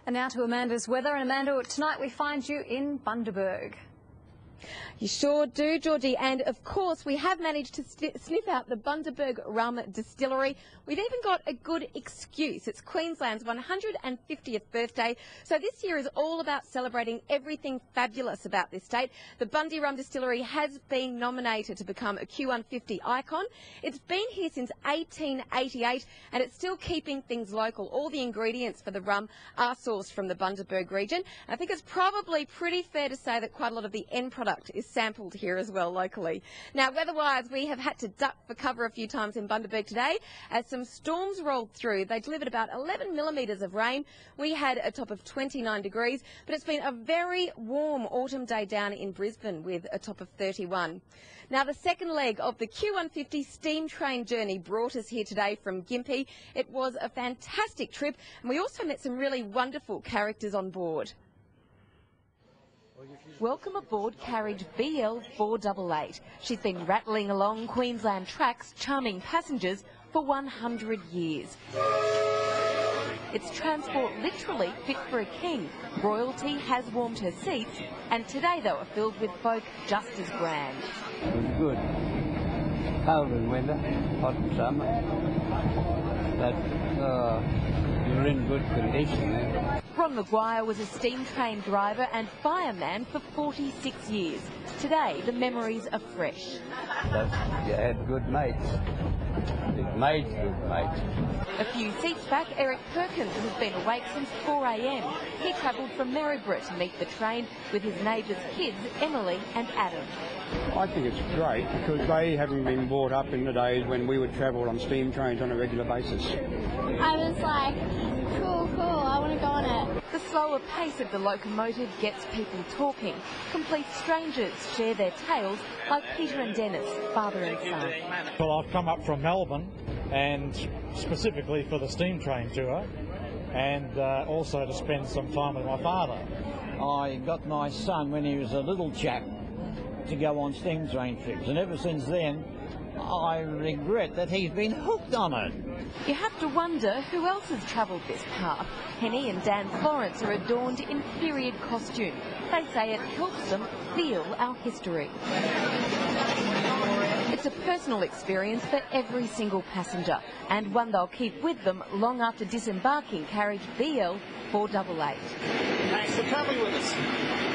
And now to Amanda's weather. And Amanda, tonight we find you in Bundaberg. You sure do, Georgie. And of course, we have managed to sniff out the Bundaberg Rum Distillery. We've even got a good excuse. It's Queensland's 150th birthday. So this year is all about celebrating everything fabulous about this state. The Bundy Rum Distillery has been nominated to become a Q150 icon. It's been here since 1888 and it's still keeping things local. All the ingredients for the rum are sourced from the Bundaberg region. And I think it's probably pretty fair to say that quite a lot of the end product is sampled here as well locally. Now, weather-wise, we have had to duck for cover a few times in Bundaberg today as some storms rolled through. They delivered about 11 millimetres of rain. We had a top of 29 degrees, but it's been a very warm autumn day down in Brisbane with a top of 31. Now, the second leg of the Q150 Steam Train journey brought us here today from Gympie. It was a fantastic trip, and we also met some really wonderful characters on board. Welcome aboard carriage BL 488. She's been rattling along Queensland tracks, charming passengers for 100 years. It's transport literally fit for a king. Royalty has warmed her seats, and today they were filled with folk just as grand. It was good. Cold in winter, hot in summer. But you're in good condition there. Ron Maguire was a steam train driver and fireman for 46 years. Today, the memories are fresh. You had good mates. It made good mates. A few seats back, Eric Perkins has been awake since 4 a.m. He travelled from Maryborough to meet the train with his neighbours' kids, Emily and Adam. I think it's great because they haven't been brought up in the days when we would travel on steam trains on a regular basis. I was like, cool, I want to go on it. The slower pace of the locomotive gets people talking. Complete strangers share their tales, like Peter and Dennis, father and son. Well, I've come up from Melbourne, and specifically for the steam train tour, and also to spend some time with my father. I got my son when he was a little chap to go on steam train trips, and ever since then I regret that he's been hooked on it. You have to wonder who else has travelled this path. Henny and Dan Florence are adorned in period costume. They say it helps them feel our history. It's a personal experience for every single passenger, and one they'll keep with them long after disembarking carriage BL 488. Thanks for travelling with us.